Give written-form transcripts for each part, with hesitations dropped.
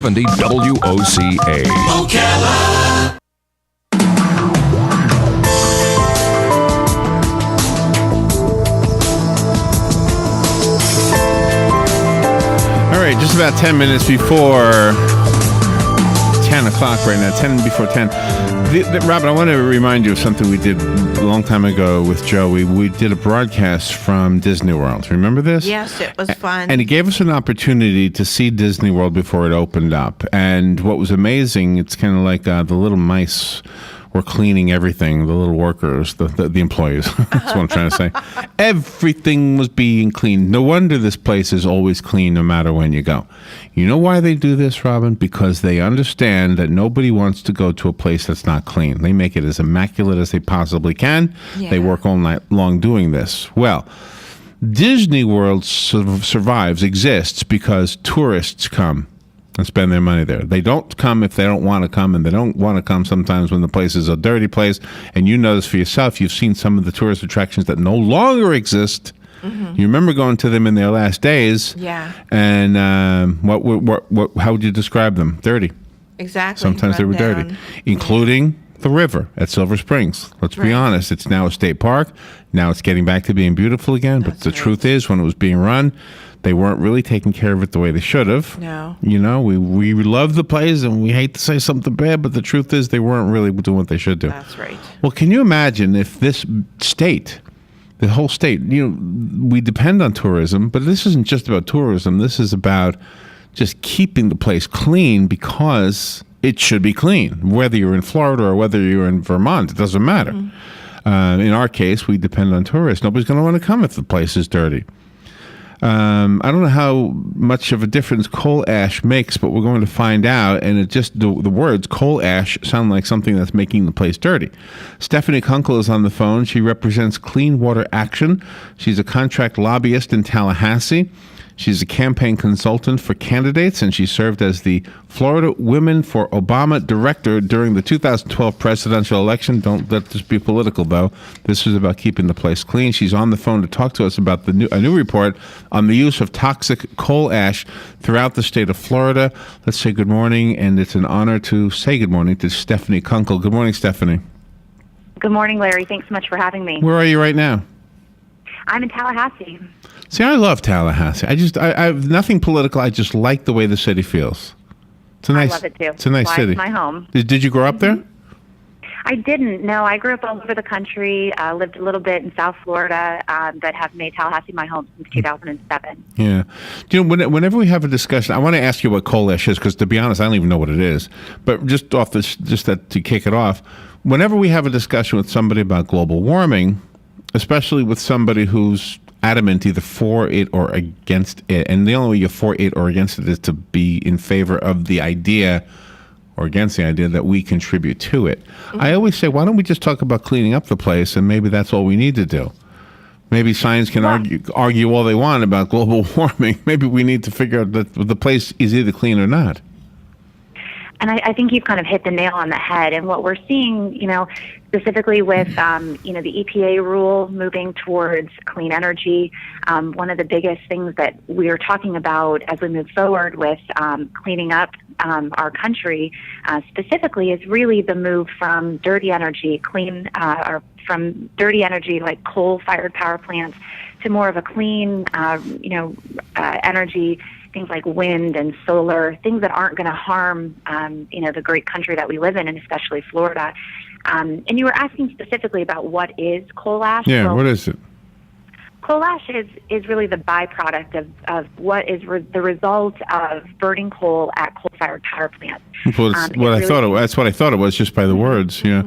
70 WOCA. Ocala. All right, just about 10 minutes before 10 o'clock right now, 10 before 10. Robin, I want to remind you of something we did a long time ago with Joe. We did a broadcast from Disney World. Remember this? Yes, it was fun. And it gave us an opportunity to see Disney World before it opened up. And what was amazing, it's kind of like the little mice were cleaning everything, the little workers, the employees. That's what I'm trying to say. Everything was being cleaned. No wonder this place is always clean no matter when you go. You know why they do this, Robin? Because they understand that nobody wants to go to a place that's not clean. They make it as immaculate as they possibly can. Yeah. They work all night long doing this. Well, Disney World survives, exists because tourists come and spend their money there. They don't come if they don't want to come, and they don't want to come sometimes when the place is a dirty place. And you know this for yourself. You've seen some of the tourist attractions that no longer exist. Mm-hmm. You remember going to them in their last days. Yeah. And how would you describe them? Dirty. Exactly. Sometimes they were dirty, including the river at Silver Springs. Let's be honest. It's now a state park. Now it's getting back to being beautiful again. But the truth is, when it was being run, they weren't really taking care of it the way they should have. No. You know, we love the place and we hate to say something bad, but the truth is they weren't really doing what they should do. That's right. Well, can you imagine if this state, the whole state, you know, we depend on tourism, but this isn't just about tourism. This is about just keeping the place clean because it should be clean. Whether you're in Florida or whether you're in Vermont, it doesn't matter. Mm-hmm. In our case, we depend on tourists. Nobody's going to want to come if the place is dirty. I don't know how much of a difference coal ash makes, but we're going to find out. And it just the words coal ash sound like something that's making the place dirty. Stephanie Kunkel is on the phone. She represents Clean Water Action. She's a contract lobbyist in Tallahassee. She's a campaign consultant for candidates, and she served as the Florida Women for Obama director during the 2012 presidential election. Don't let this be political, though. This is about keeping the place clean. She's on the phone to talk to us about a new report on the use of toxic coal ash throughout the state of Florida. Let's say good morning, and it's an honor to say good morning to Stephanie Kunkel. Good morning, Stephanie. Good morning, Larry. Thanks so much for having me. Where are you right now? I'm in Tallahassee. See, I love Tallahassee. I have nothing political. I just like the way the city feels. It's a nice, I love it too. It's a nice city. It's my home. Did you grow up there? I didn't. No, I grew up all over the country. Lived a little bit in South Florida, but have made Tallahassee my home since 2007. Yeah. You know, whenever we have a discussion, I want to ask you what coal ash is, because to be honest, I don't even know what it is. But just to kick it off, whenever we have a discussion with somebody about global warming, especially with somebody who's adamant either for it or against it, and the only way you're for it or against it is to be in favor of the idea or against the idea that we contribute to it. Mm-hmm. I always say, why don't we just talk about cleaning up the place, and maybe that's all we need to do. Maybe science can argue all they want about global warming. Maybe we need to figure out that the place is either clean or not. And I think you've kind of hit the nail on the head. And what we're seeing, you know, specifically with, the EPA rule moving towards clean energy, one of the biggest things that we are talking about as we move forward with cleaning up our country specifically is really the move from dirty energy, or from dirty energy like coal-fired power plants to more of a clean, energy, things like wind and solar, things that aren't going to harm, the great country that we live in, and especially Florida. And you were asking specifically about what is coal ash. Yeah, well, what is it? Coal ash is really the byproduct of what is the result of burning coal at coal-fired power plants. Well, that's what I thought it was just by the words. Yeah.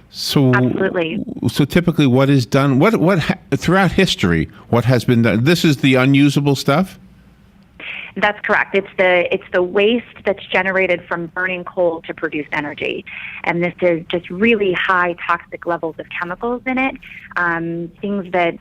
So absolutely. So typically, what is done? What throughout history? What has been done? This is the unusable stuff. That's correct. It's the waste that's generated from burning coal to produce energy. And this is just really high toxic levels of chemicals in it. Things that,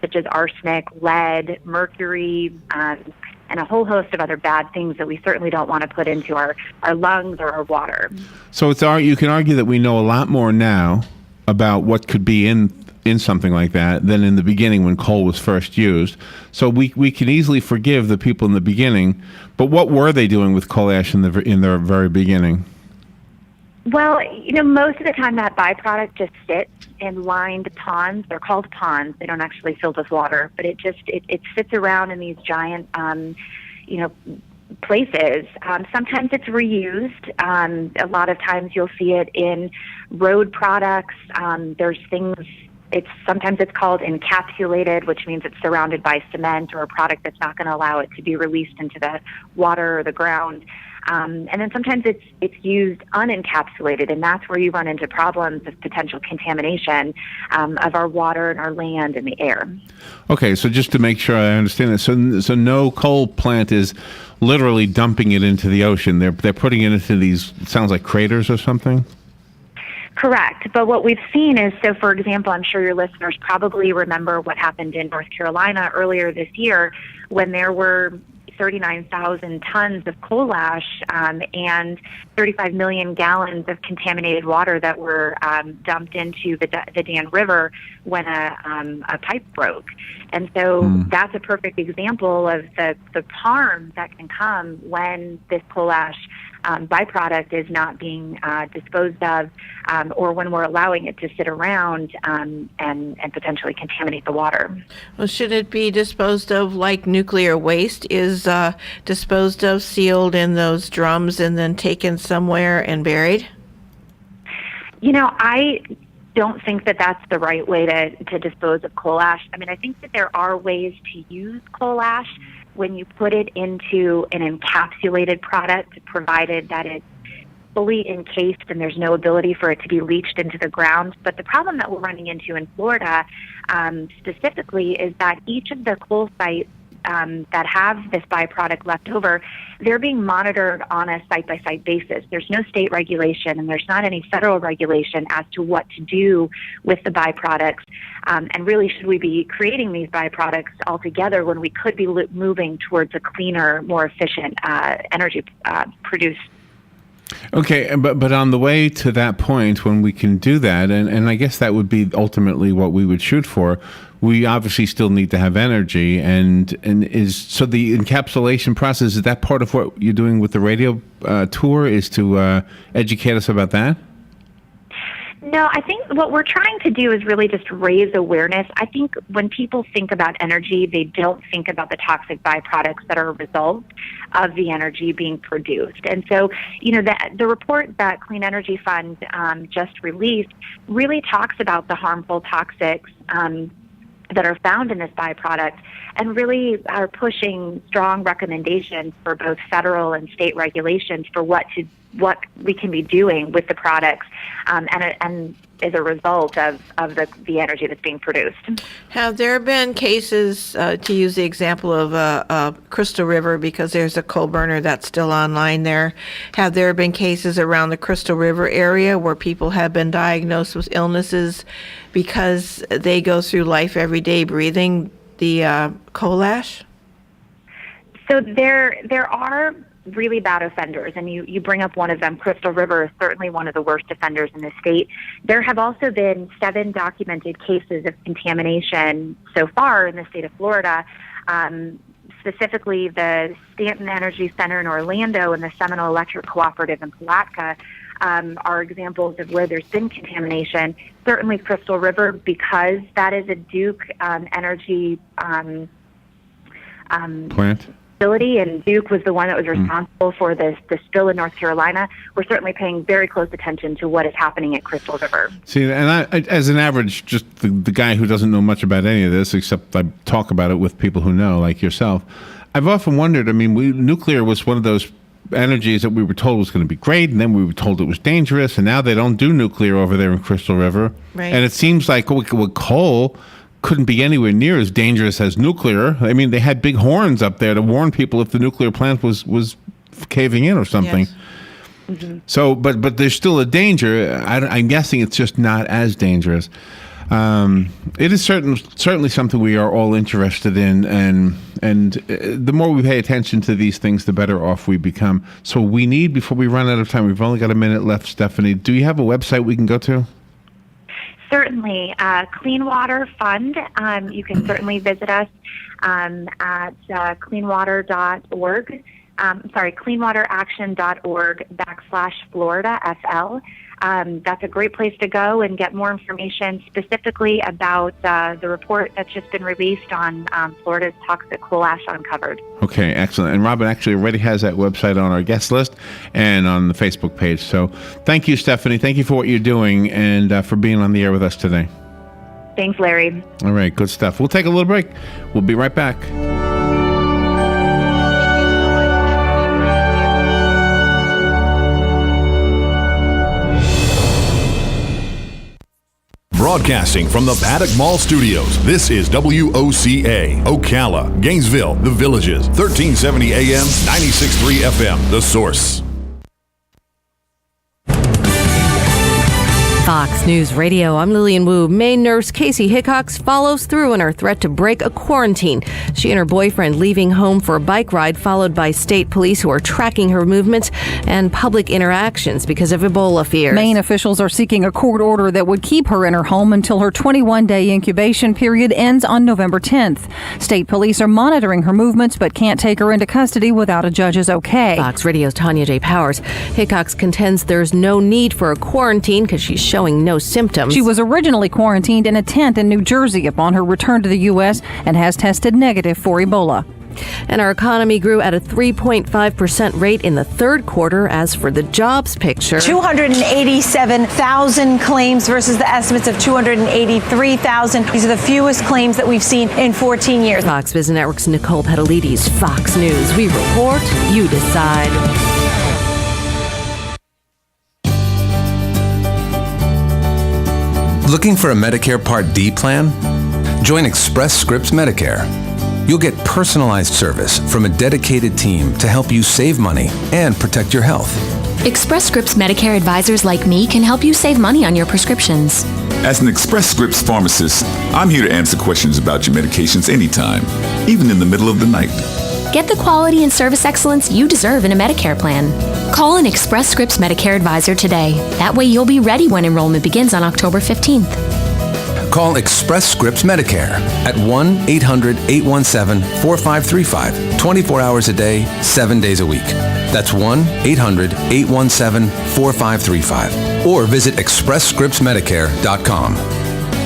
such as arsenic, lead, mercury, and a whole host of other bad things that we certainly don't want to put into our lungs or our water. So you can argue that we know a lot more now about what could be in in something like that than in the beginning when coal was first used. So we can easily forgive the people in the beginning. But what were they doing with coal ash in their very beginning? Well, most of the time that byproduct just sits in lined ponds. They're called ponds. They don't actually fill with water, but it sits around in these giant, places. Sometimes it's reused. A lot of times you'll see it in road products. There's things. Sometimes it's called encapsulated, which means it's surrounded by cement or a product that's not going to allow it to be released into the water or the ground. And then sometimes it's used unencapsulated, and that's where you run into problems of potential contamination of our water and our land and the air. Okay, so just to make sure I understand this, so no coal plant is literally dumping it into the ocean. They're putting it into these, it sounds like craters or something? Correct. But what we've seen is, so for example, I'm sure your listeners probably remember what happened in North Carolina earlier this year when there were 39,000 tons of coal ash and 35 million gallons of contaminated water that were dumped into the Dan River when a pipe broke. And so that's a perfect example of the harm that can come when this coal ash byproduct is not being disposed of, or when we're allowing it to sit around and potentially contaminate the water. Well, should it be disposed of like nuclear waste is disposed of, sealed in those drums, and then taken somewhere and buried? I don't think that that's the right way to dispose of coal ash. I mean, I think that there are ways to use coal ash when you put it into an encapsulated product, provided that it's fully encased and there's no ability for it to be leached into the ground. But the problem that we're running into in Florida specifically is that each of the coal sites that have this byproduct left over, they're being monitored on a site-by-site basis. There's no state regulation, and there's not any federal regulation as to what to do with the byproducts. And really, should we be creating these byproducts altogether when we could be moving towards a cleaner, more efficient energy produced? Okay, but on the way to that point when we can do that, and I guess that would be ultimately what we would shoot for, we obviously still need to have energy, and so the encapsulation process, is that part of what you're doing with the radio tour, is to educate us about that? No, I think what we're trying to do is really just raise awareness. I think when people think about energy, they don't think about the toxic byproducts that are a result of the energy being produced. And so, the report that Clean Energy Fund just released really talks about the harmful toxics that are found in this byproduct, and really are pushing strong recommendations for both federal and state regulations for what we can be doing with the products, and as a result of the energy that's being produced. Have there been cases, to use the example of Crystal River, because there's a coal burner that's still online there, have there been cases around the Crystal River area where people have been diagnosed with illnesses because they go through life every day breathing the coal ash? So there are really bad offenders, and you bring up one of them. Crystal River is certainly one of the worst offenders in the state. There have also been 7 documented cases of contamination so far in the state of Florida. Specifically, the Stanton Energy Center in Orlando and the Seminole Electric Cooperative in Palatka are examples of where there's been contamination. Certainly Crystal River, because that is a Duke Energy plant facility, and Duke was the one that was responsible for the spill in North Carolina. We're certainly paying very close attention to what is happening at Crystal River. See, and I as an average, just the guy who doesn't know much about any of this, except I talk about it with people who know, like yourself, I've often wondered, nuclear was one of those energies that we were told was going to be great, and then we were told it was dangerous, and now they don't do nuclear over there in Crystal River. Right. And it seems like with coal couldn't be anywhere near as dangerous as nuclear. They had big horns up there to warn people if the nuclear plant was caving in or something. Yes. Mm-hmm. So, but there's still a danger. I'm guessing it's just not as dangerous. It is certainly something we are all interested in, and the more we pay attention to these things, the better off we become. So we need, before we run out of time, we've only got a minute left, Stephanie, do you have a website we can go to? Certainly. Clean Water Fund. You can certainly visit us at cleanwater.org. cleanwateraction.org/Florida FL. That's a great place to go and get more information specifically about the report that's just been released on Florida's toxic coal ash uncovered. Okay, excellent. And Robin actually already has that website on our guest list and on the Facebook page. So thank you, Stephanie. Thank you for what you're doing and for being on the air with us today. Thanks, Larry. All right, good stuff. We'll take a little break. We'll be right back. Broadcasting from the Paddock Mall Studios, this is WOCA, Ocala, Gainesville, The Villages, 1370 AM, 96.3 FM, The Source. Fox News Radio, I'm Lillian Wu. Maine nurse Casey Hickox follows through on her threat to break a quarantine. She and her boyfriend leaving home for a bike ride, followed by state police who are tracking her movements and public interactions because of Ebola fears. Maine officials are seeking a court order that would keep her in her home until her 21-day incubation period ends on November 10th. State police are monitoring her movements but can't take her into custody without a judge's okay. Fox Radio's Tanya J. Powers. Hickox contends there's no need for a quarantine because she's showing no symptoms. She was originally quarantined in a tent in New Jersey upon her return to the U.S. and has tested negative for Ebola. And our economy grew at a 3.5% rate in the third quarter. As for the jobs picture, 287,000 claims versus the estimates of 283,000. These are the fewest claims that we've seen in 14 years. Fox Business Network's Nicole Petalides, Fox News. We report, you decide. Looking for a Medicare Part D plan? Join Express Scripts Medicare. You'll get personalized service from a dedicated team to help you save money and protect your health. Express Scripts Medicare advisors like me can help you save money on your prescriptions. As an Express Scripts pharmacist, I'm here to answer questions about your medications anytime, even in the middle of the night. Get the quality and service excellence you deserve in a Medicare plan. Call an Express Scripts Medicare advisor today. That way you'll be ready when enrollment begins on October 15th. Call Express Scripts Medicare at 1-800-817-4535, 24 hours a day, 7 days a week. That's 1-800-817-4535. Or visit expressscriptsmedicare.com.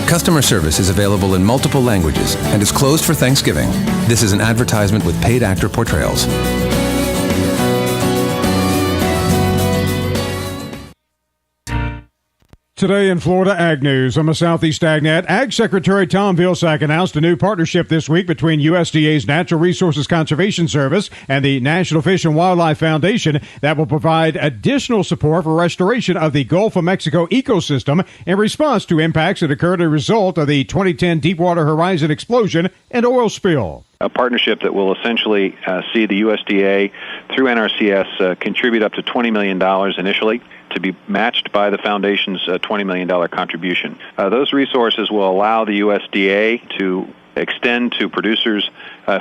Customer service is available in multiple languages and is closed for Thanksgiving. This is an advertisement with paid actor portrayals. Today in Florida Ag News, I'm a Southeast AgNet. Ag Secretary Tom Vilsack announced a new partnership this week between USDA's Natural Resources Conservation Service and the National Fish and Wildlife Foundation that will provide additional support for restoration of the Gulf of Mexico ecosystem in response to impacts that occurred as a result of the 2010 Deepwater Horizon explosion and oil spill. A partnership that will essentially see the USDA through NRCS contribute up to $20 million initially, to be matched by the Foundation's $20 million contribution. Those resources will allow the USDA to extend to producers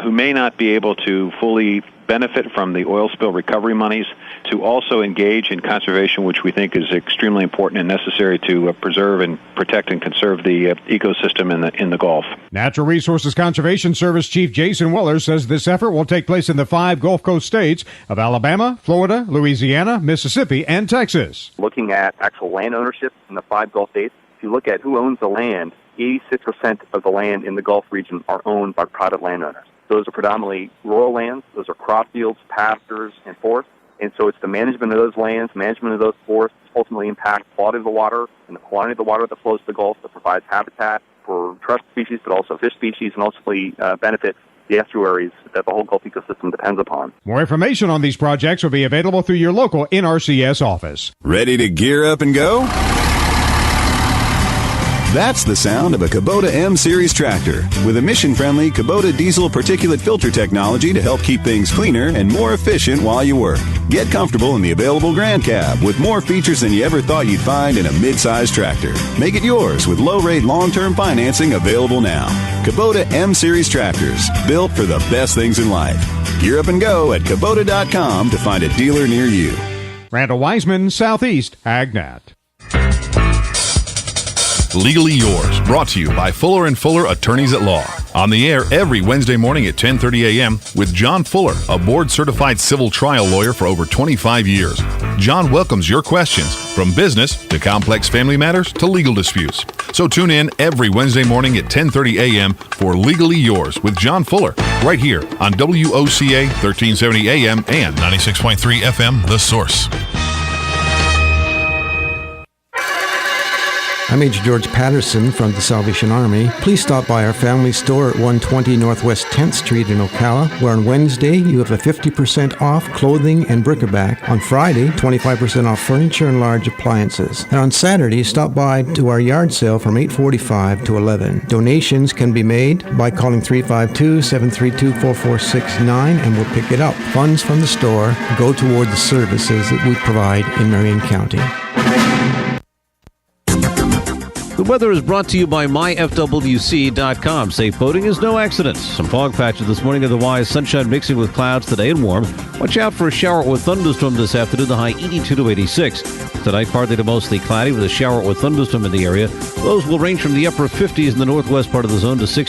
who may not be able to fully benefit from the oil spill recovery monies to also engage in conservation, which we think is extremely important and necessary to preserve and protect and conserve the ecosystem in the Gulf. Natural Resources Conservation Service Chief Jason Weller says this effort will take place in the 5 Gulf Coast states of Alabama, Florida, Louisiana, Mississippi, and Texas. Looking at actual land ownership in the 5 Gulf states, if you look at who owns the land, 86% of the land in the Gulf region are owned by private landowners. Those are predominantly rural lands. Those are crop fields, pastures, and forests. And so it's the management of those lands, management of those forests, ultimately impact the quality of the water and the quantity of the water that flows to the Gulf that provides habitat for terrestrial species, but also fish species, and ultimately benefits the estuaries that the whole Gulf ecosystem depends upon. More information on these projects will be available through your local NRCS office. Ready to gear up and go? That's the sound of a Kubota M-Series tractor with emission-friendly Kubota diesel particulate filter technology to help keep things cleaner and more efficient while you work. Get comfortable in the available Grand Cab with more features than you ever thought you'd find in a mid-size tractor. Make it yours with low-rate long-term financing available now. Kubota M-Series tractors, built for the best things in life. Gear up and go at Kubota.com to find a dealer near you. Randall Wiseman, Southeast AgNet. Legally Yours, brought to you by Fuller & Fuller Attorneys at Law. On the air every Wednesday morning at 10:30 a.m. with John Fuller, a board-certified civil trial lawyer for over 25 years. John welcomes your questions, from business to complex family matters to legal disputes. So tune in every Wednesday morning at 10:30 a.m. for Legally Yours with John Fuller, right here on WOCA 1370 AM and 96.3 FM, The Source. I'm Major George Patterson from the Salvation Army. Please stop by our family store at 120 Northwest 10th Street in Ocala, where on Wednesday you have a 50% off clothing and bric-a-brac. On Friday, 25% off furniture and large appliances. And on Saturday, stop by to our yard sale from 8:45 to 11. Donations can be made by calling 352-732-4469 and we'll pick it up. Funds from the store go toward the services that we provide in Marion County. The weather is brought to you by myfwc.com. Safe boating is no accident. Some fog patches this morning, otherwise sunshine mixing with clouds today and warm. Watch out for a shower or thunderstorm this afternoon, the high 82 to 86. Tonight, partly to mostly cloudy with a shower or thunderstorm in the area. Lows will range from the upper 50s in the northwest part of the zone to 60.